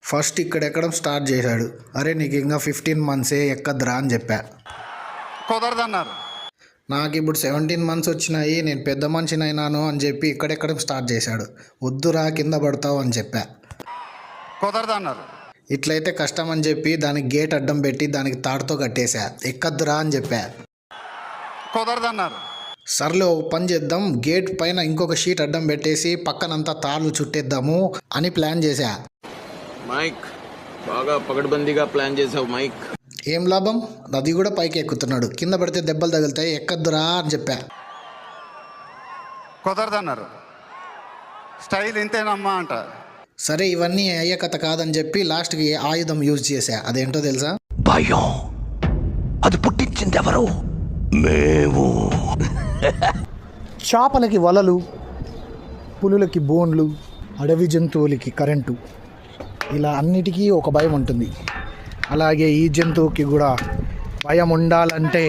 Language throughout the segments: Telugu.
ఫస్ట్ ఇక్కడెక్కడం స్టార్ట్ చేశాడు. అరే నీకు ఇంకా 15 months ఎక్కద్దురా అని చెప్పా. కుదరదన్నారు. నాకు ఇప్పుడు 17 months వచ్చినాయి, నేను పెద్ద మనిషిని అయినాను అని చెప్పి ఇక్కడెక్కడం స్టార్ట్ చేశాడు. వద్దురా కింద పడతావు అని చెప్పా. కుదరదన్నారు. ఇట్లయితే కష్టం అని చెప్పి దానికి గేట్ అడ్డం పెట్టి దానికి తాడుతో కట్టేశా. ఎక్కద్దురా అని చెప్పా. కుదరదన్నారు. సర్లే ఒక పని చేద్దాం, గేట్ పైన ఇంకొక షీట్ అడ్డం పెట్టేసి పక్కనంతా తాళ్ళు చుట్టేద్దాము అని ప్లాన్ చేశా. మైక్ బాగా పకడ్బందీగా ప్లాన్ చేసావు మైక్. ఏం లాభం, అది కూడా పైకి ఎక్కుతున్నాడు. కింద పడితే దెబ్బలు తగులుతాయి, ఎక్కద్దురా అని చెప్పా. కుదరదన్నారు. స్టైల్ ఇంతేనమ్మా అంట. సరే ఇవన్నీ అయ్యే కథ కాదని చెప్పి లాస్ట్కి ఆయుధం యూజ్ చేశా. అదేంటో తెలుసా? భయం. అది పుట్టించింది ఎవరు? మేము. చేపలకి వలలు, పులులకి బోన్లు, అడవి జంతువులకి కరెంటు, ఇలా అన్నిటికీ ఒక భయం ఉంటుంది. అలాగే ఈ జంతువుకి కూడా భయం ఉండాలంటే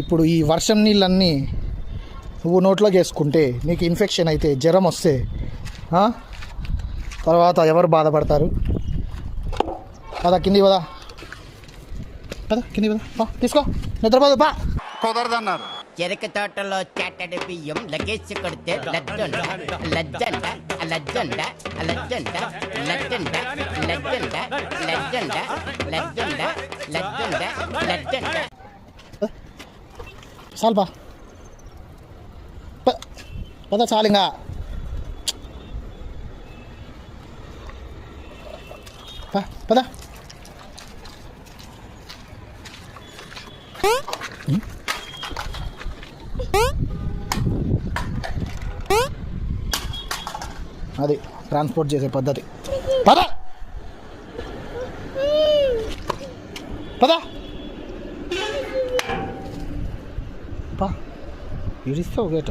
ఇప్పుడు ఈ వర్షం నీళ్ళన్నీ నువ్వు నోట్లోకి వేసుకుంటే నీకు ఇన్ఫెక్షన్ అయితే, జ్వరం వస్తే తర్వాత ఎవరు బాధపడతారు? పద కింది పద, పద కింది పద, తీసుకో నిద్రపోదు పా. కుదరదన్నారు. చెరుకు తోటలో చెట్టడి బియ్యం లగేసి కొడితే లజ్జంట లజ్జంట లజ్జంట లజ్జంట లజ్జంట లజ్జంట లజ్జంట లజ్జంట లజ్జంట లజ్జంట. చాలు పద చాలింగా. పద అది ట్రాన్స్పోర్ట్ చేసే పద్ధతి. పద పద ఇడిస్తావు గేట.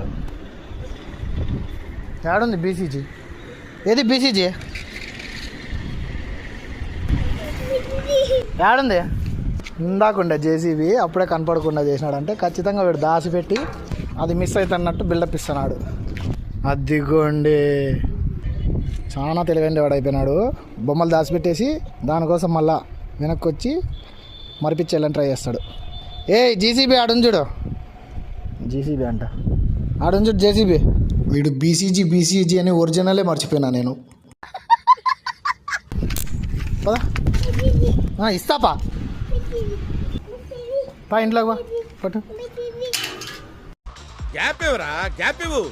ఏడుంది బీసీజీ? ఏది బీసీజీ? ఏడుంది? ఇందాకుండా జేసీబీ అప్పుడే కనపడకుండా చేసినాడంటే ఖచ్చితంగా వీడు దాచిపెట్టి అది మిస్ అవుతున్నట్టు బిల్డప్ ఇస్తున్నాడు. అదిగోండి, చాలా తెలివైన వాడు అయిపోయినాడు. బొమ్మలు దాచిపెట్టేసి దానికోసం మళ్ళా వెనక్కి వచ్చి మరిపించేయాలని ట్రై చేస్తాడు. ఏ జీసీబీ ఆడుంచుడు, జీసీబీ అంట ఆడుంచుడు జేసీబీ. వీడు బీసీజీ అని ఒరిజినలే మర్చిపోయినా నేను. పదా ఇస్తాపా, పా ఇంట్లోకి పా పట్టు. గ్యాప్ ఇవ్వరా, గ్యాప్ ఇవ్వు.